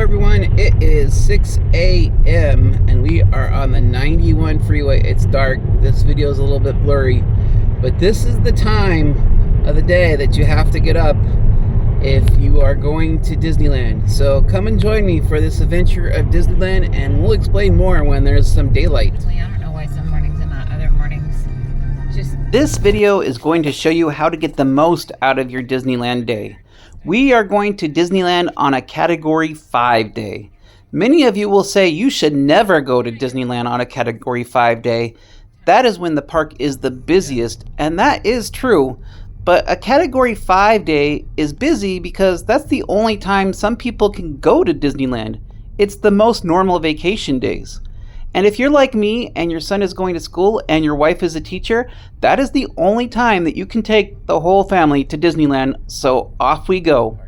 everyone, it is 6 a.m. and we are on the 91 freeway. It's dark. This video is a little bit blurry, but this is the time of the day that you have to get up if you are going to Disneyland. So come and join me for this adventure of Disneyland, and we'll explain more when there's some daylight. I don't know why some mornings and not other mornings. This video is going to show you how to get the most out of your Disneyland day. We are going to Disneyland on a Category 5 day. Many of you will say you should never go to Disneyland on a Category 5 day. That is when the park is the busiest, and that is true. But a Category 5 day is busy because that's the only time some people can go to Disneyland. It's the most normal vacation days. And if you're like me and your son is going to school and your wife is a teacher, that is the only time that you can take the whole family to Disneyland, so off we go.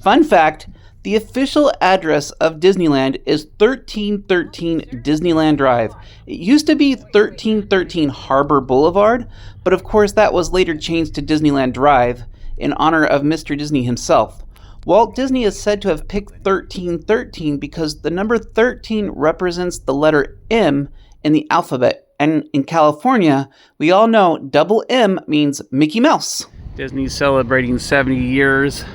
Fun fact, the official address of Disneyland is 1313 Disneyland Drive. It used to be 1313 Harbor Boulevard, but of course that was later changed to Disneyland Drive in honor of Mr. Disney himself. Walt Disney is said to have picked 1313 because the number 13 represents the letter M in the alphabet. And in California, we all know double M means Mickey Mouse. Disney's celebrating 70 years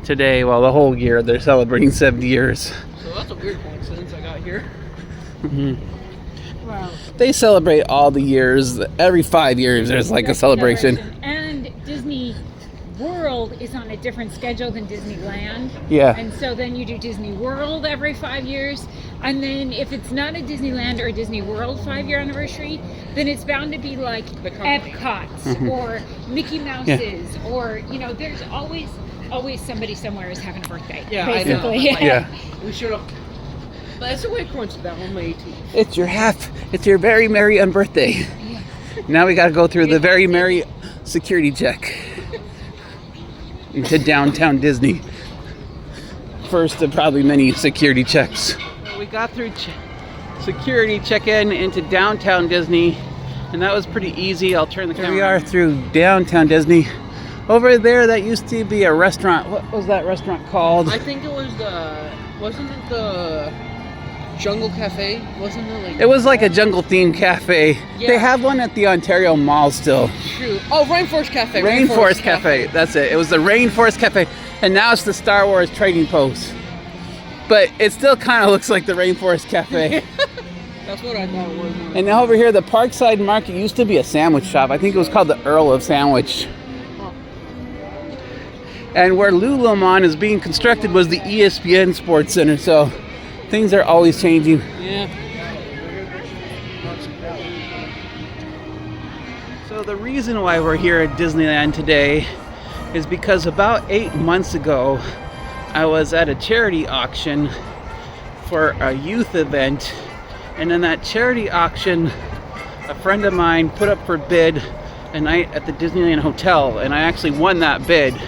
today. Well, the whole year they're celebrating 70 years. So that's a weird coincidence I got here. Wow. They celebrate all the years. Every 5 years there's like a celebration. And Disney World is on a different schedule than Disneyland. Yeah. And so then you do Disney World every 5 years. And then if it's not a Disneyland or a Disney World 5-year anniversary, then it's bound to be like Epcot's or Mickey Mouse's or, you know, there's always somebody somewhere is having a birthday. Yeah, basically. I know. Yeah. We should have. But it's a weird coincidence that on my 18th. It's your very merry unbirthday. Now we gotta go through the very merry security check into downtown Disney. First of probably many security checks. We got through security check-in into downtown Disney, and that was pretty easy. I'll turn the camera. Here we are through downtown Disney. Over there, that used to be a restaurant. What was that restaurant called? I think it was wasn't it the Jungle Cafe? Wasn't it like... It was like a jungle-themed cafe. Yeah. They have one at the Ontario Mall still. Shoot. Oh, Rainforest Cafe. Rainforest Cafe. That's it. It was the Rainforest Cafe, and now it's the Star Wars Trading Post. But it still kind of looks like the Rainforest Cafe. That's what I thought it was. And now over here, the Parkside Market used to be a sandwich shop. I think it was called the Earl of Sandwich. And where Lululemon is being constructed was the ESPN Sports Center, so things are always changing. Yeah. So the reason why we're here at Disneyland today is because about 8 months ago, I was at a charity auction for a youth event, and in that charity auction, a friend of mine put up for bid a night at the Disneyland Hotel, and I actually won that bid.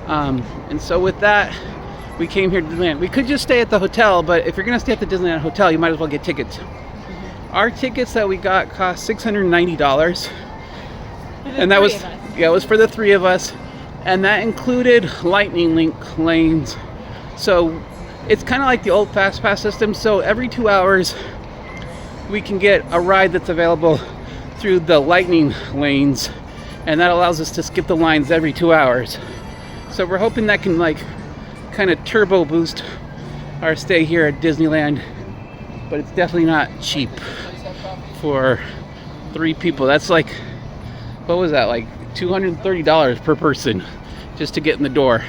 And so with that, we came here to Disneyland. We could just stay at the hotel, but if you're gonna stay at the Disneyland Hotel, you might as well get tickets. Our tickets that we got cost $690. And that was, it was for the three of us. And that included lightning link lanes. So it's kind of like the old fast pass system. So every 2 hours, we can get a ride that's available through the lightning lanes. And that allows us to skip the lines every 2 hours. So we're hoping that can like kind of turbo boost our stay here at Disneyland. But it's definitely not cheap for 3 people. That's like, what was that, like $230 per person just to get in the door.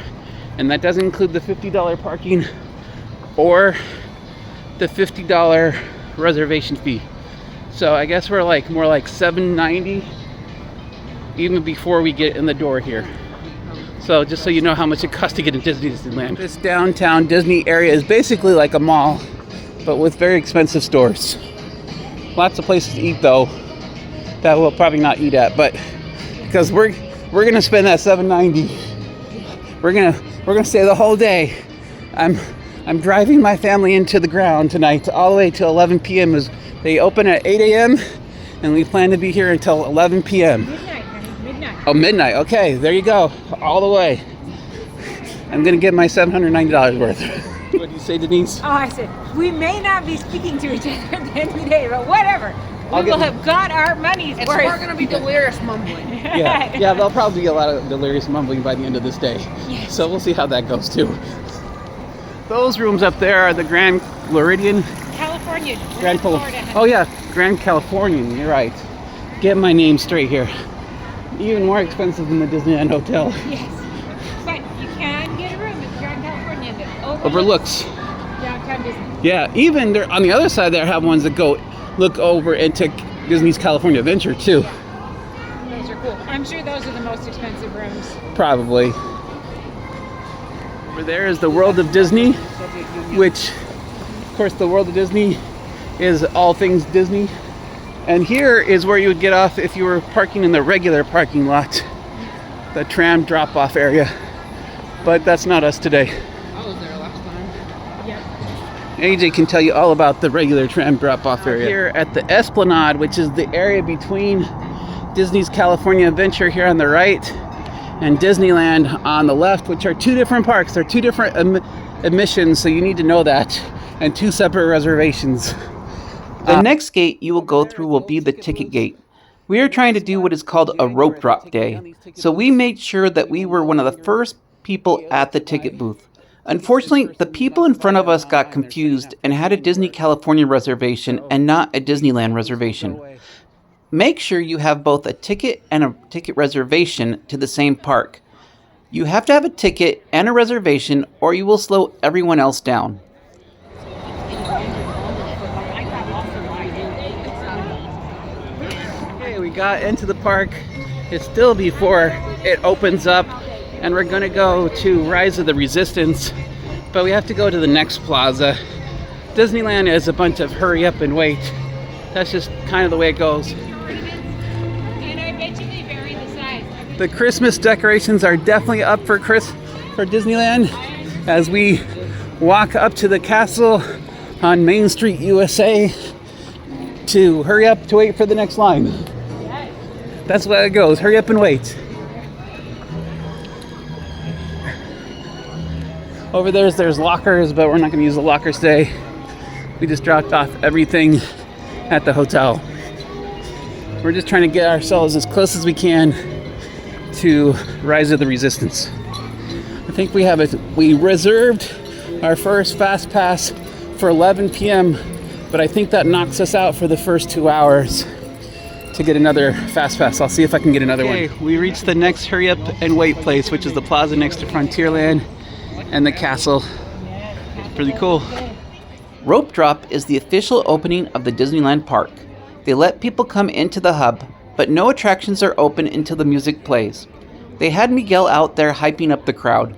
And that doesn't include the $50 parking or the $50 reservation fee. So I guess we're like more like $790 even before we get in the door here. So just so you know how much it costs to get into Disneyland. This downtown Disney area is basically like a mall, but with very expensive stores. Lots of places to eat though that we'll probably not eat at, but because we're gonna spend that $790. We're gonna stay the whole day. I'm driving my family into the ground tonight all the way to 11 p.m. Is they open at 8 a.m. and we plan to be here until 11 p.m. Midnight, honey. Midnight. Oh, midnight. Okay, there you go. All the way. I'm gonna get my $790 worth. What do you you say, Denise? Oh, I said, we may not be speaking to each other at the end of the day, but whatever. We will have got our money's worth. It's more going to be delirious mumbling. Yeah, there'll probably be a lot of delirious mumbling by the end of this day. Yes. So we'll see how that goes too. Those rooms up there are the Grand Floridian. California. Grand Florida. Oh yeah, Grand Californian. You're right. Get my name straight here. Even more expensive than the Disneyland Hotel. Yes. But you can get a room at Grand California that Overlooks downtown Disney. Yeah, even there on the other side there have ones that go look over into Disney's California Adventure too. Those are cool. I'm sure those are the most expensive rooms. Probably. Over there is the World of Disney, which, of course, the World of Disney is all things Disney. And here is where you would get off if you were parking in the regular parking lot, the tram drop-off area. But that's not us today. I was there last time. Yep. AJ can tell you all about the regular tram drop-off area. Here at the Esplanade, which is the area between Disney's California Adventure here on the right and Disneyland on the left, which are two different parks. They're two different admissions, so you need to know that, and two separate reservations. The next gate you will go through will be the ticket gate. We are trying to do what is called a rope drop day, so we made sure that we were one of the first people at the ticket booth. Unfortunately, the people in front of us got confused and had a Disney California reservation and not a Disneyland reservation. Make sure you have both a ticket and a ticket reservation to the same park. You have to have a ticket and a reservation or you will slow everyone else down. Okay, we got into the park. It's still before it opens up and we're going to go to Rise of the Resistance, but we have to go to the next plaza. Disneyland is a bunch of hurry up and wait. That's just kind of the way it goes. The Christmas decorations are definitely up for Disneyland as we walk up to the castle on Main Street, USA to hurry up to wait for the next line. That's where it goes. Hurry up and wait. Over there's lockers, but we're not going to use the lockers today. We just dropped off everything at the hotel. We're just trying to get ourselves as close as we can to Rise of the Resistance. I think we reserved our first fast pass for 11 p.m. but I think that knocks us out for the first 2 hours to get another fast pass. I'll see if I can get another one. Okay, we reached the next hurry up and wait place, which is the plaza next to Frontierland and the castle. Pretty cool. Rope Drop is the official opening of the Disneyland park. They let people come into the hub, but no attractions are open until the music plays. They had Miguel out there hyping up the crowd.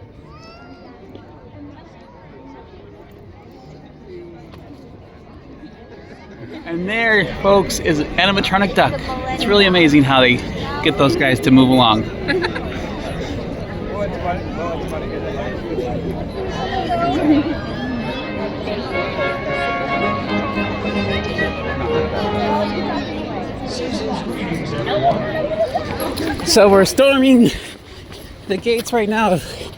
And there, folks, is an animatronic duck. It's really amazing how they get those guys to move along. So we're storming the gates right now of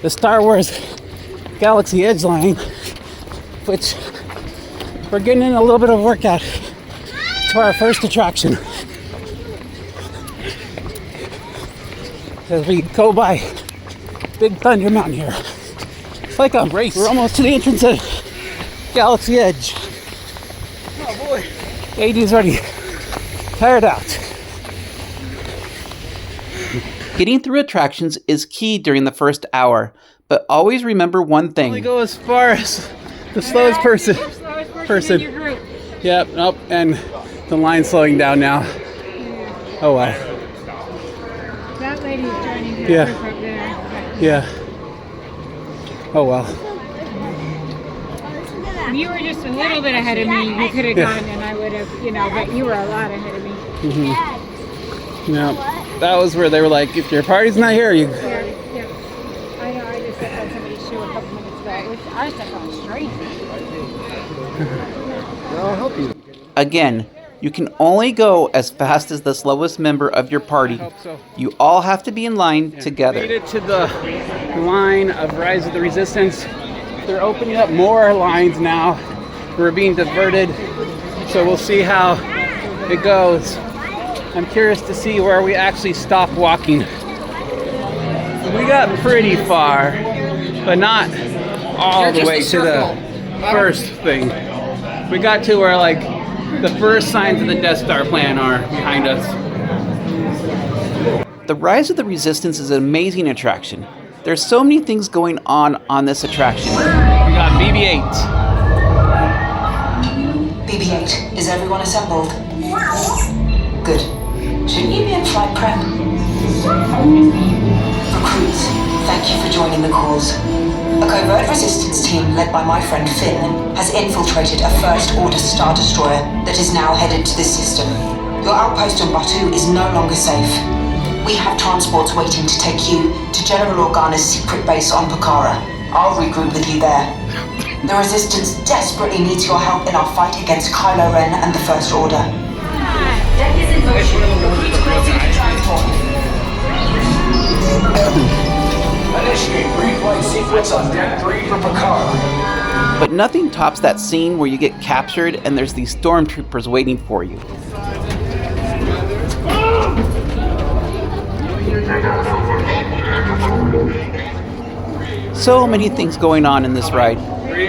the Star Wars Galaxy Edge line, which we're getting in a little bit of a workout to our first attraction. As we go by Big Thunder Mountain here. It's like a race. We're almost to the entrance of Galaxy Edge. Oh boy. AJ's already tired out. Getting through attractions is key during the first hour, but always remember one thing. Only go as far as the slowest person. In your group. Yep, nope, and the line's slowing down now. Oh wow. That lady's joining her Yeah. group up there. Yeah. Oh well. You were just a little bit ahead of me. You could have gone and I would have, but you were a lot ahead of me. Mm-hmm. No, that was where they were like, if your party's not here, you... Yeah. I know, I just stepped on somebody's shoe a couple minutes ago. I stepped on straight. I'll help you. Again, you can only go as fast as the slowest member of your party. I hope so. You all have to be in line together. Made it to the line of Rise of the Resistance. they're opening up more lines now. We're being diverted, so we'll see how it goes. I'm curious to see where we actually stop walking. We got pretty far, but not all the way to the first thing. We got to where like the first signs of the Death Star plan are behind us. The Rise of the Resistance is an amazing attraction. There's so many things going on this attraction. We got BB-8. BB-8, is everyone assembled? Good. Shouldn't you be in flight prep? Recruits, thank you for joining the cause. A covert resistance team led by my friend Finn has infiltrated a First Order Star Destroyer that is now headed to this system. Your outpost on Batu is no longer safe. We have transports waiting to take you to General Organa's secret base on Pokhara. I'll regroup with you there. The Resistance desperately needs your help in our fight against Kylo Ren and the First Order. Deck is in motion. Recruits crossing to transport. Initiate replay sequence on Deck 3 for Pokhara. But nothing tops that scene where you get captured and there's these stormtroopers waiting for you. So many things going on in this ride.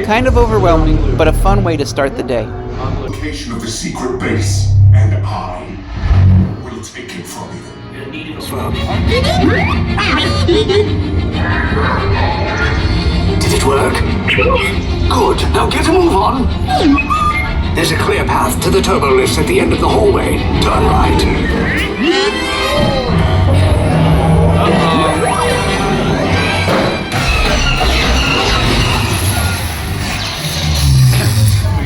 Kind of overwhelming, but a fun way to start the day. On location of the secret base, and I will take it from you. Did it work? Good. Now get a move on. There's a clear path to the turbo lifts at the end of the hallway. Turn right.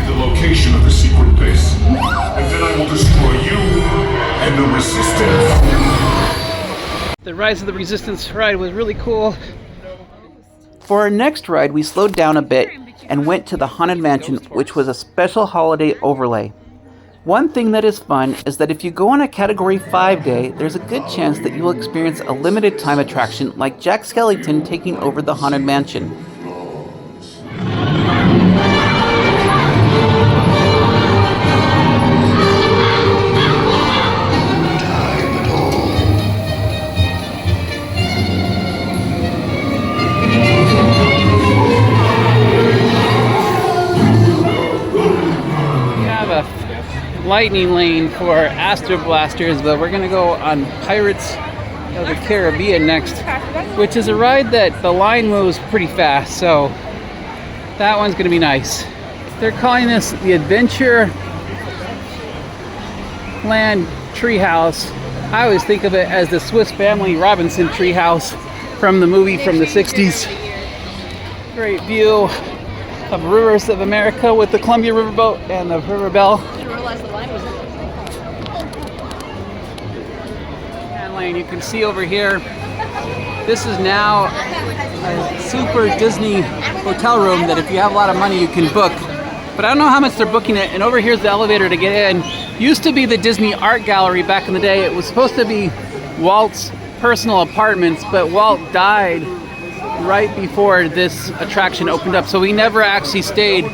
The location of the secret base, and then I will destroy you and the Resistance. The Rise of the Resistance ride was really cool. For our next ride, we slowed down a bit and went to the Haunted Mansion, which was a special holiday overlay. One thing that is fun is that if you go on a Category 5 day, there's a good chance that you will experience a limited time attraction like Jack Skellington taking over the Haunted Mansion. Lightning lane for Astro Blasters, but we're gonna go on Pirates of the Caribbean next, which is a ride that the line moves pretty fast, so that one's gonna be nice. They're calling this the Adventure Land Treehouse. I always think of it as the Swiss Family Robinson Treehouse from the movie from the 60s. Great view of rivers of America with the Columbia Riverboat and the River Bell. And you can see over here, this is now a super Disney hotel room that if you have a lot of money you can book. But I don't know how much they're booking it. And over here's the elevator to get in. Used to be the Disney Art Gallery back in the day. It was supposed to be Walt's personal apartments, but Walt died right before this attraction opened up. So we never actually stayed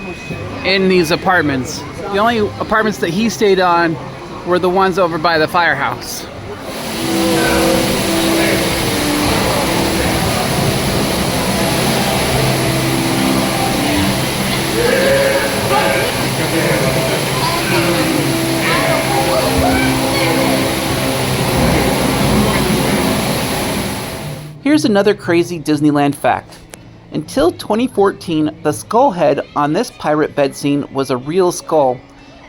in these apartments. The only apartments that he stayed on were the ones over by the firehouse. Here's another crazy Disneyland fact. Until 2014, the skull head on this pirate bed scene was a real skull.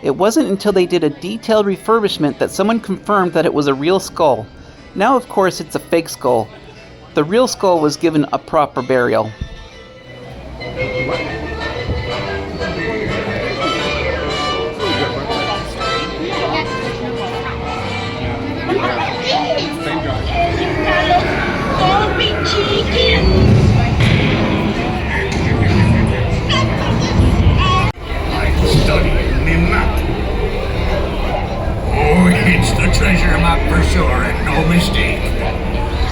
It wasn't until they did a detailed refurbishment that someone confirmed that it was a real skull. Now, of course, it's a fake skull. The real skull was given a proper burial. Studying the map. Oh, it's the treasure map for sure, and no mistake.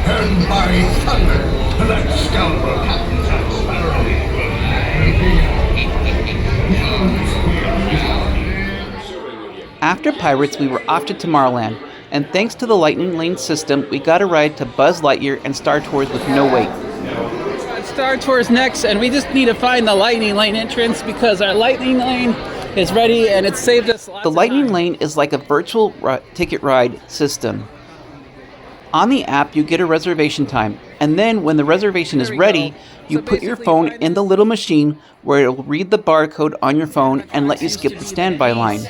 And by thunder, that scoundrel Captain Jack Sparrow After Pirates, we were off to Tomorrowland, and thanks to the Lightning Lane system, we got a ride to Buzz Lightyear and Star Tours with no wait. Star Tours next, and we just need to find the Lightning Lane entrance because our Lightning Lane is ready and it's saved us lots The of Lightning time. Lane is like a virtual ticket ride system. On the app, you get a reservation time, and then when the reservation is There we ready, go. you So put your basically, phone find in the little machine where it will read the barcode on your phone and let you skip the standby line.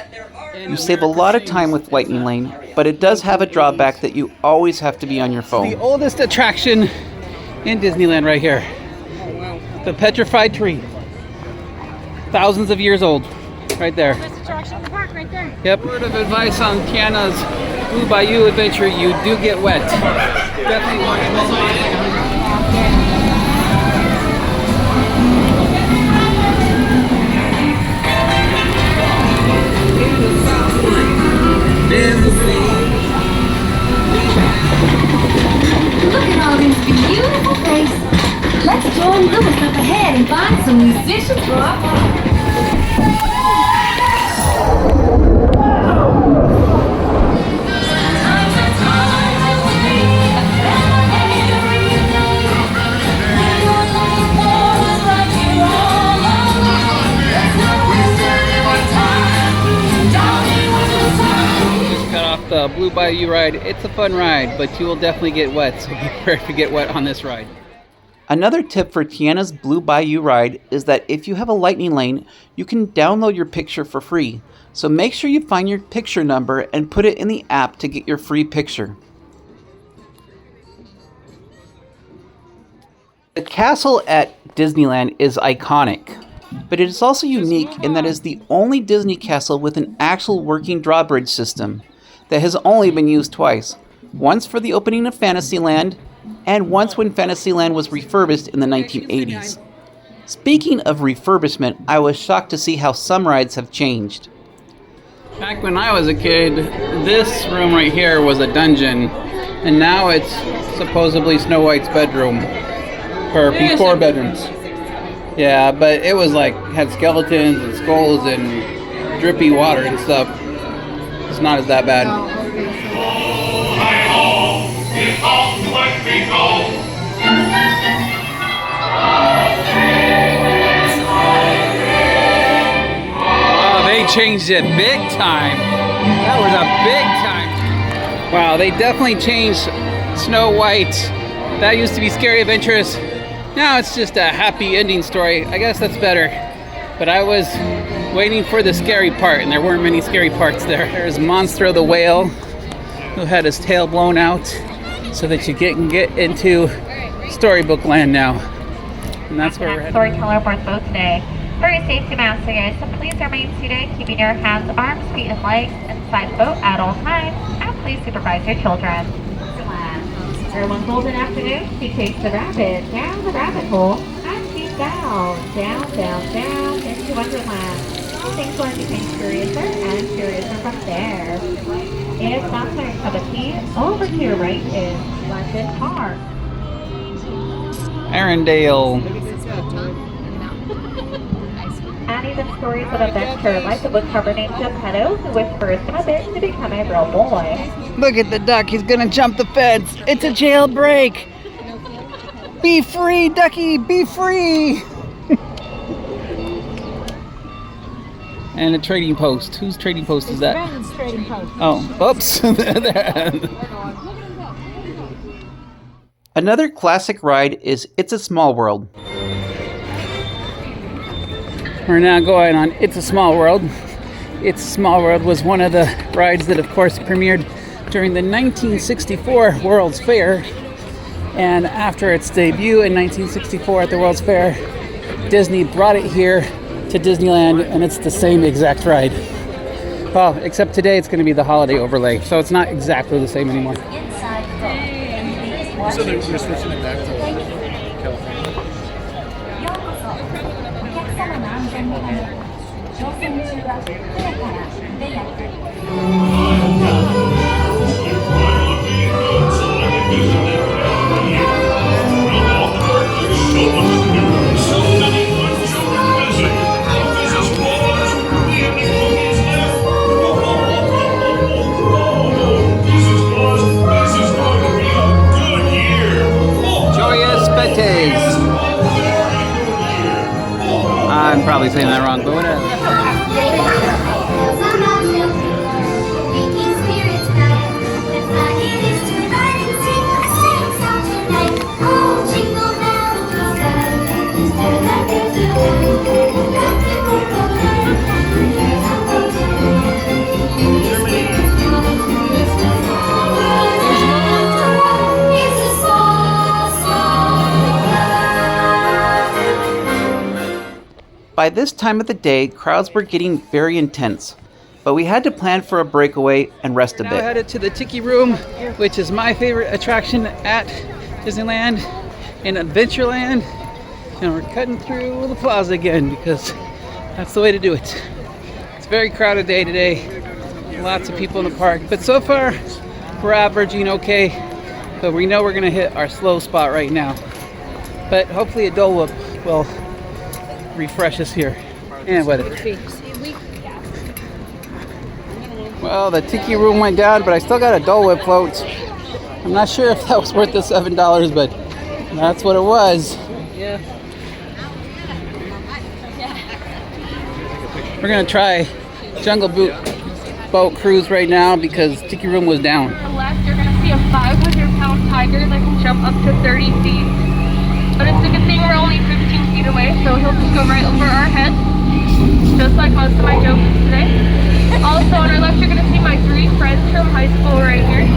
You save a lot of time with Lightning Lane, but it does have a drawback that you always have to be on your The phone. oldest attraction in Disneyland right here. The petrified tree. Thousands of years old. Right there. Best attraction in the park right there. Yep. Word of advice on Tiana's Blue Bayou adventure, you do get wet. Definitely want Look at all these beautiful faces. Let's join Lewis up ahead and find some musicians for our party. just got off the Blue Bayou ride. It's a fun ride, but you will definitely get wet, so be prepared to get wet on this ride. Another tip for Tiana's Blue Bayou ride is that if you have a Lightning Lane, you can download your picture for free. So make sure you find your picture number and put it in the app to get your free picture. The castle at Disneyland is iconic, but it is also unique in that it is the only Disney castle with an actual working drawbridge system that has only been used twice. Once for the opening of Fantasyland, and once when Fantasyland was refurbished in the 1980s. Speaking of refurbishment, I was shocked to see how some rides have changed. Back when I was a kid, this room right here was a dungeon, and now it's supposedly Snow White's bedroom. Or before bedrooms. Yeah, but it was like, had skeletons and skulls and drippy water and stuff. It's not as that bad. Oh, they changed it big time. That was a big time. Wow, they definitely changed Snow White. That used to be Scary Adventures. Now it's just a happy ending story. I guess that's better. But I was waiting for the scary part, and there weren't many scary parts there. There's Monstro the whale, who had his tail blown out so that you can get into Storybook Land now. And that's where we're headed. Storyteller for both today. For your safety masters, please remain seated, keeping your hands, arms, feet, and legs inside the boat at all times, and please supervise your children. Everyone hold an afternoon. She takes the rabbit down the rabbit hole, and she's down, into Wonderland. Things will become curiouser and curiouser from there. It's not time for the tea. Over to your right is London Park. Arendelle. And even stories of adventure, like the book cover named Geppetto, who whispers a bit to become a real boy. Look at the duck. He's gonna jump the fence. It's a jailbreak. Be free, ducky. Be free. And a trading post. Whose trading post is that? Ben's trading post. Oh, oops. Another classic ride is It's a Small World. We're now going on It's a Small World. It's a Small World was one of the rides that, of course, premiered during the 1964 World's Fair. And after its debut in 1964 at the World's Fair, Disney brought it here to Disneyland, and it's the same exact ride. Well, except today it's going to be the holiday overlay, so it's not exactly the same anymore. So they're switching it back to California. I'm probably saying that wrong, but whatever. By this time of the day, crowds were getting very intense, but we had to plan for a breakaway and rest a Now bit. headed to the Tiki Room, which is my favorite attraction at Disneyland and Adventureland, and we're cutting through the plaza again because that's the way to do it. It's a very crowded day today, lots of people in the park, but so far we're averaging okay, but we know we're gonna hit our slow spot right now. But hopefully a Dole Whip will refresh us here. And whatever. Well, the Tiki Room went down, but I still got a Dole Whip float. I'm not sure if that was worth the $7, but that's what it was. Yeah. We're gonna try Jungle Boat Cruise right now because Tiki Room was down. On the left, you're gonna see a 500-pound tiger that can jump up to 30 feet. But it's a good thing we're only 15 feet away, so he'll just go right over our heads, just like most of my jokes today. Also, on our left, you're gonna see my 3 friends from high school right here.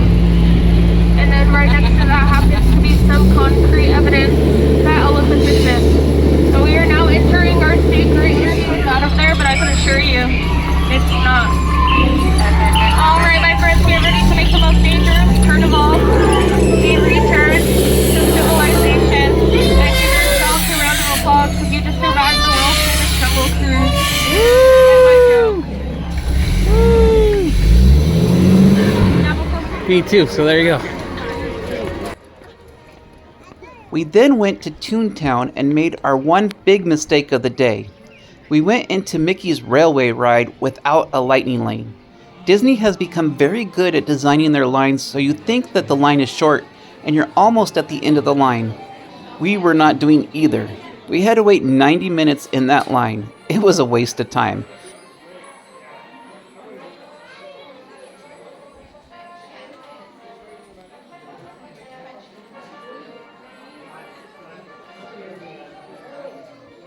And then right next to that happens to be some concrete evidence that elephants exist. So we are now entering our sacred area out of there, but I can assure you, it's not. Alright, my friends, we are ready to make the most dangerous turn of all. A return to civilization. And give yourselves a round of applause because you just survived the world famous jungle cruise. And my joke. Me too, so there you go. We then went to Toontown and made our one big mistake of the day. We went into Mickey's Railway ride without a lightning lane. Disney has become very good at designing their lines so you think that the line is short and you're almost at the end of the line. We were not doing either. We had to wait 90 minutes in that line. It was a waste of time.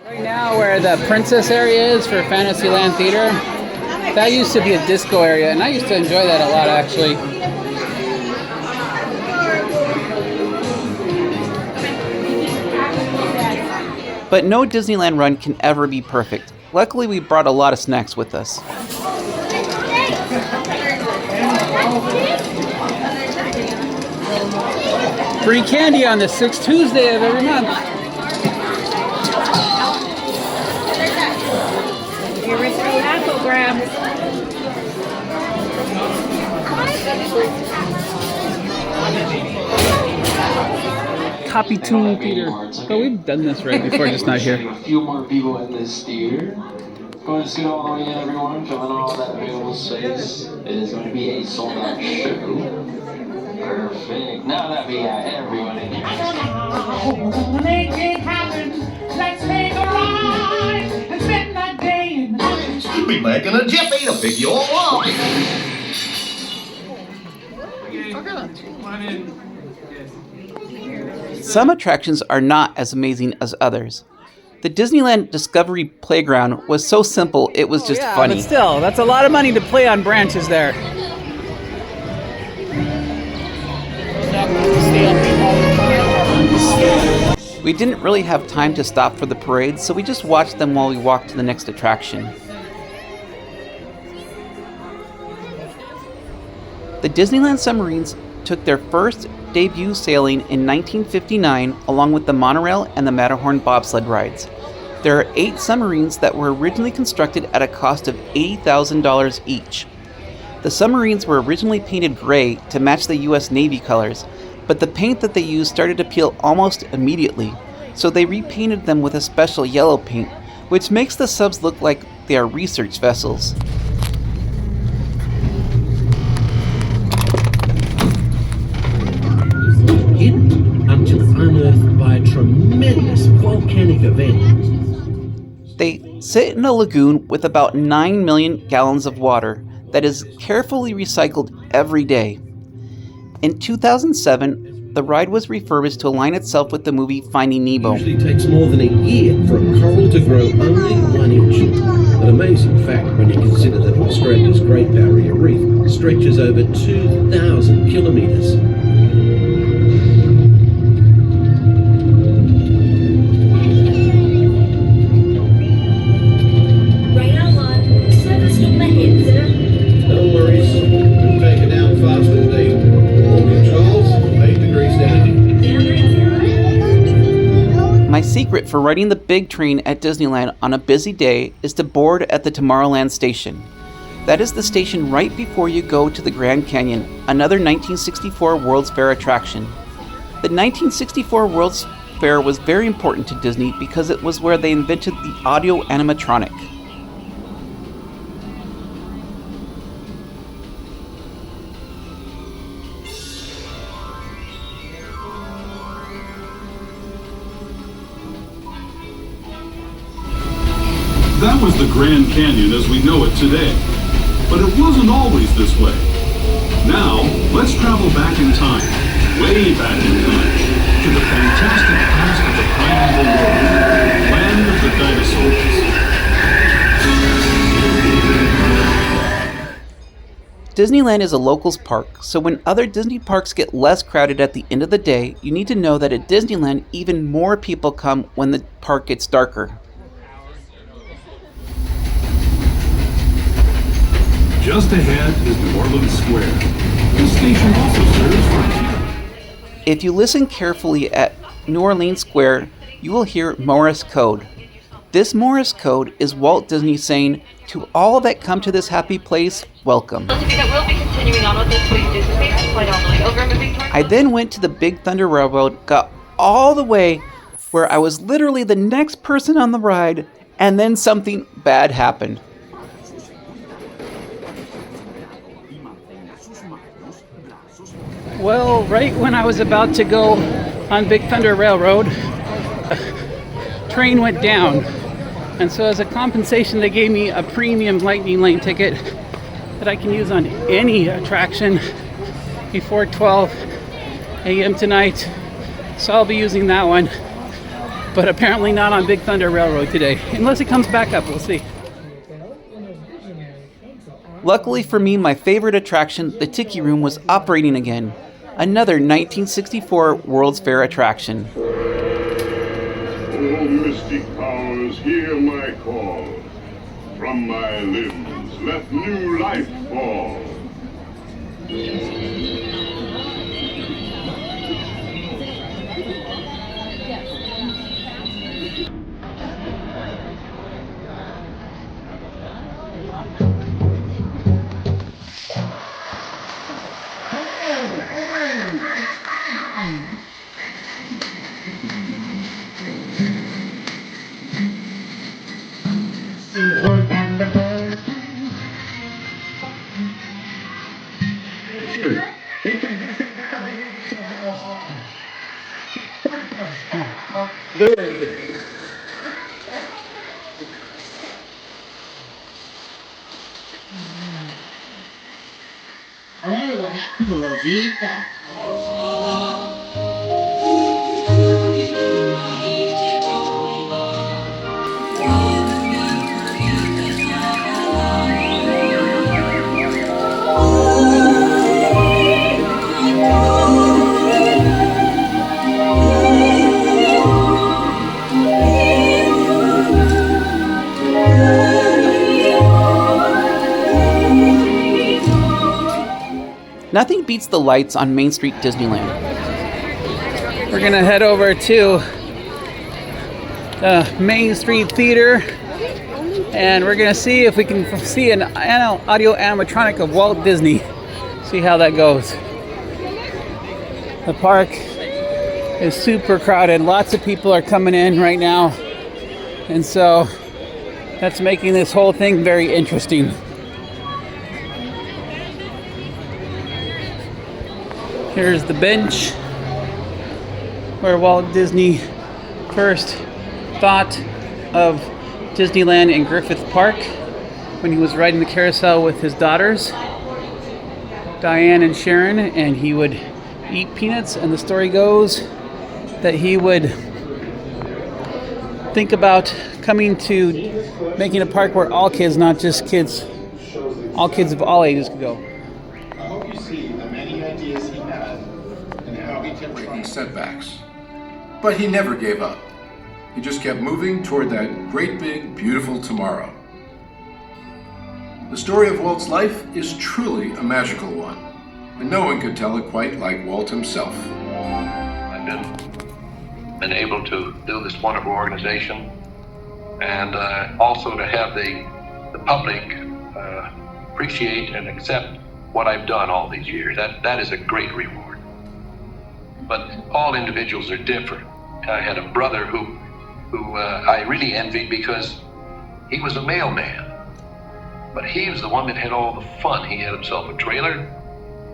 Right now where the princess area is for Fantasyland Theater, that used to be a disco area, and I used to enjoy that a lot actually. But no Disneyland run can ever be perfect. Luckily, we brought a lot of snacks with us. Free candy on the 6th Tuesday of every month. The original apple grams. Copy Tune Theater. But we've done this right before, just not here. A few more people in this theater. Going to see all the way in, everyone. Filling all that available space. It is going to be a sold-out show. Perfect. Now that we got everyone in here. Make it happen. Let's make a ride and spend that day in the You'll be back in a jiffy to pick you all up. Some attractions are not as amazing as others. The Disneyland Discovery Playground was so simple, it was just funny. But still, that's a lot of money to play on branches there. We didn't really have time to stop for the parade, so we just watched them while we walked to the next attraction. The Disneyland submarines took their first debut sailing in 1959 along with the monorail and the Matterhorn bobsled rides. There are 8 submarines that were originally constructed at a cost of $80,000 each. The submarines were originally painted gray to match the US Navy colors, but the paint that they used started to peel almost immediately, so they repainted them with a special yellow paint, which makes the subs look like they are research vessels. Hidden until unearthed by a tremendous volcanic event. They sit in a lagoon with about 9 million gallons of water that is carefully recycled every day. In 2007, the ride was refurbished to align itself with the movie Finding Nemo. It usually takes more than a year for a coral to grow only 1 inch. An amazing fact when you consider that Australia's Great Barrier Reef stretches over 2,000 kilometres. No worries, we'll take it down fast indeed. All controls, 8 degrees down. My secret for riding the big train at Disneyland on a busy day is to board at the Tomorrowland station. That is the station right before you go to the Grand Canyon, another 1964 World's Fair attraction. The 1964 World's Fair was very important to Disney because it was where they invented the audio animatronic. That was the Grand Canyon as we know it today. But it wasn't always this way. Now, let's travel back in time, way back in time, to the fantastic past of the primeval world, land of the dinosaurs. Disneyland is a locals park, so when other Disney parks get less crowded at the end of the day, you need to know that at Disneyland, even more people come when the park gets darker. Just ahead is New Orleans Square. This station also serves Frontier. If you listen carefully at New Orleans Square, you will hear Morse code. This Morse code is Walt Disney saying, "To all that come to this happy place, welcome." I then went to the Big Thunder Railroad, got all the way where I was literally the next person on the ride, and then something bad happened. Well, right when I was about to go on Big Thunder Railroad, a train went down. And so as a compensation, they gave me a premium Lightning Lane ticket that I can use on any attraction before 12 a.m. tonight. So I'll be using that one, but apparently not on Big Thunder Railroad today. Unless it comes back up, we'll see. Luckily for me, my favorite attraction, the Tiki Room, was operating again. Another 1964 World's Fair attraction. Oh, mystic powers, hear my call. From my limbs, let new life fall. Nothing beats the lights on Main Street Disneyland. We're gonna head over to the Main Street Theater, and we're gonna see if we can see an audio animatronic of Walt Disney. See how that goes. The park is super crowded. Lots of people are coming in right now, and so that's making this whole thing very interesting. Here's the bench where Walt Disney first thought of Disneyland in Griffith Park when he was riding the carousel with his daughters, Diane and Sharon, and he would eat peanuts, and the story goes that he would think about coming to making a park where all kids, not just kids, all kids of all ages could go. I hope you see the many ideas he had and how he kept breaking setbacks. But he never gave up. He just kept moving toward that great big beautiful tomorrow. The story of Walt's life is truly a magical one, and no one could tell it quite like Walt himself. I've been able to do this wonderful organization, and also to have the public appreciate and accept what I've done all these years. That is a great reward. But all individuals are different. I had a brother who I really envied because he was a mailman, but he was the one that had all the fun. He had himself a trailer,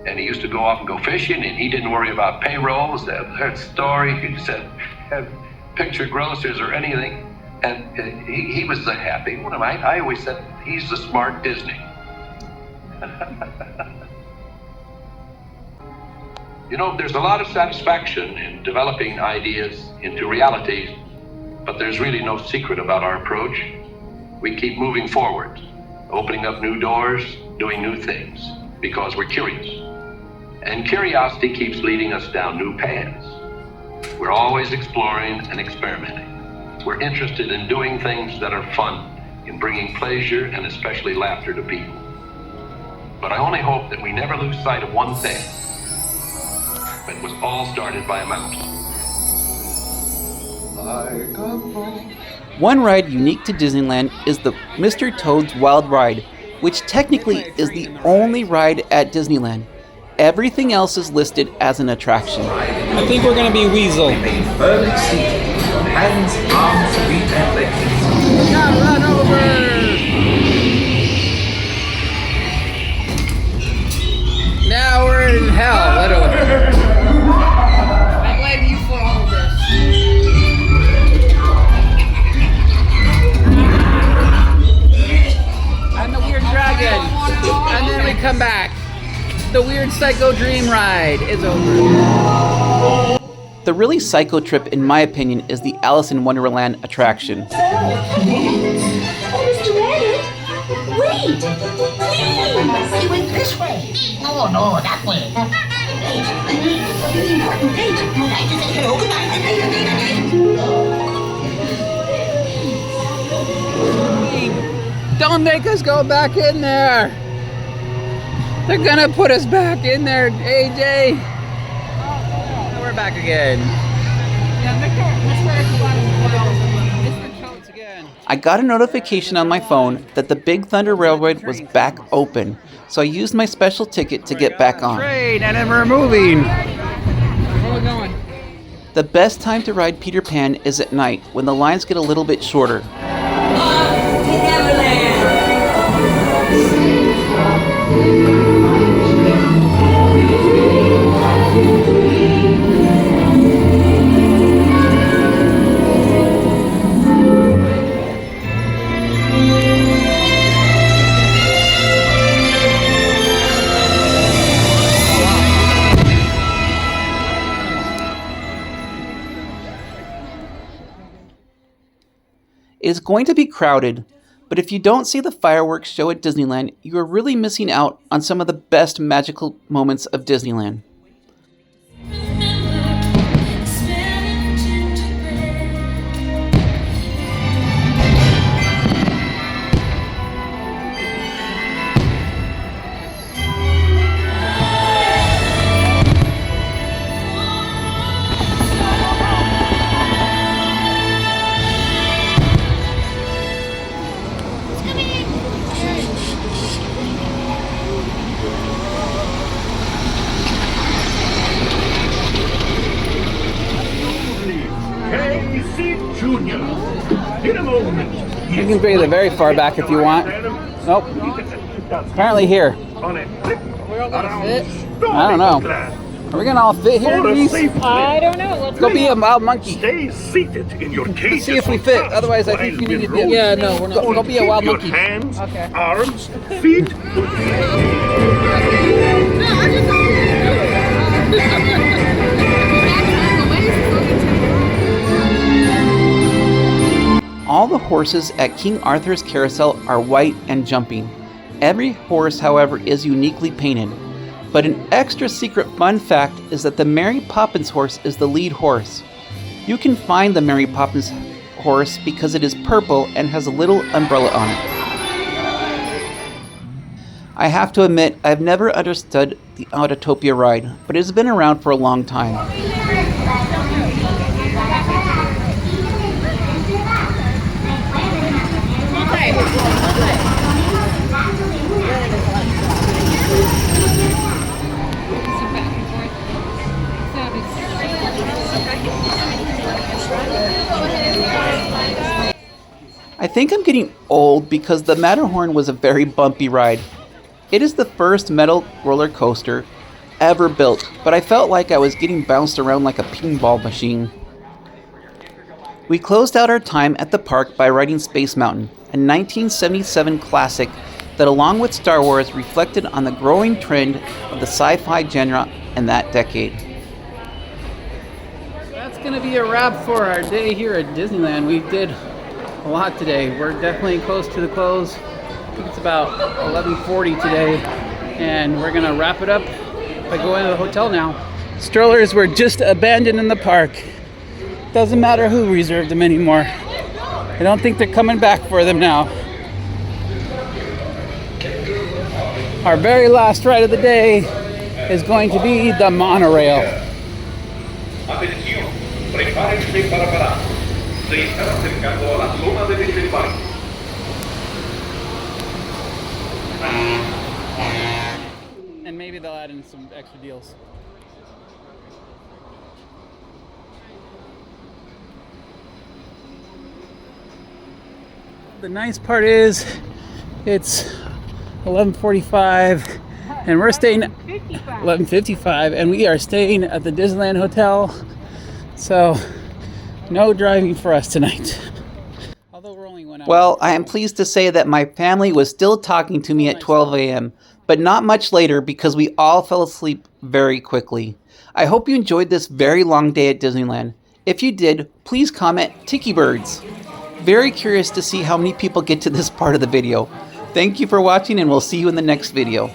and he used to go off and go fishing, and he didn't worry about payrolls, that story. He just had picture grocers or anything, and he was the happy one. I always said he's the smart Disney. You know, there's a lot of satisfaction in developing ideas into realities, but there's really no secret about our approach. We keep moving forward, opening up new doors, doing new things, because we're curious. And curiosity keeps leading us down new paths. We're always exploring and experimenting. We're interested in doing things that are fun, in bringing pleasure and especially laughter to people. But I only hope that we never lose sight of one thing. It was all started by a mouse. One ride unique to Disneyland is the Mr. Toad's Wild Ride, which technically is the only ride at Disneyland. Everything else is listed as an attraction. I think we're gonna be Weasel. Firmly seated on hands, arms, feet, and legs. Now run over! Now we're in hell, literally. I blame you for all of this. And the weird dragon. And then we come back. The weird psycho dream ride is over. The really psycho trip, in my opinion, is the Alice in Wonderland attraction. Oh, Mr. Rabbit, wait! Please! He went this way. No, that way. Really important date. I'd like to say hello, good night. Don't make us go back in there. They're gonna put us back in there, AJ. Oh, we're back again. I got a notification on my phone that the Big Thunder Railroad was back open, so I used my special ticket to get back on. Train, and then we're moving. Where are we going? The best time to ride Peter Pan is at night, when the lines get a little bit shorter. It's going to be crowded, but if you don't see the fireworks show at Disneyland, you are really missing out on some of the best magical moments of Disneyland. You can bring it very far back if you want. Nope. Apparently here. We're all gonna fit. I don't know. Are we gonna all fit here, Denise? I don't know. Let's Go be a wild monkey. Stay seated in your cage. Let's see if we fit. Otherwise, I think you need to be. Yeah, no, we're not. Go be a wild monkey. Your hands, arms, feet. All the horses at King Arthur's Carousel are white and jumping. Every horse, however, is uniquely painted. But an extra secret fun fact is that the Mary Poppins horse is the lead horse. You can find the Mary Poppins horse because it is purple and has a little umbrella on it. I have to admit, I've never understood the Autotopia ride, but it has been around for a long time. I think I'm getting old because the Matterhorn was a very bumpy ride. It is the first metal roller coaster ever built, but I felt like I was getting bounced around like a pinball machine. We closed out our time at the park by riding Space Mountain, a 1977 classic that, along with Star Wars, reflected on the growing trend of the sci-fi genre in that decade. That's gonna be a wrap for our day here at Disneyland. We did a lot today. We're definitely close to the close. I think it's about 11:40 today, and we're gonna wrap it up by going to the hotel now. Strollers were just abandoned in the park. Doesn't matter who reserved them anymore. I don't think they're coming back for them now. Our very last ride of the day is going to be the monorail. Atención, prepárense para parar. Se están acercando a la zona de desembarque. And maybe they'll add in some extra deals. The nice part is it's 11:45 and we're staying 11:55 and we are staying at the Disneyland Hotel. So no driving for us tonight. Although we're only 1 hour. Well, I am pleased to say that my family was still talking to me at 12 a.m., but not much later because we all fell asleep very quickly. I hope you enjoyed this very long day at Disneyland. If you did, please comment Tiki Birds. Very curious to see how many people get to this part of the video. Thank you for watching, and we'll see you in the next video.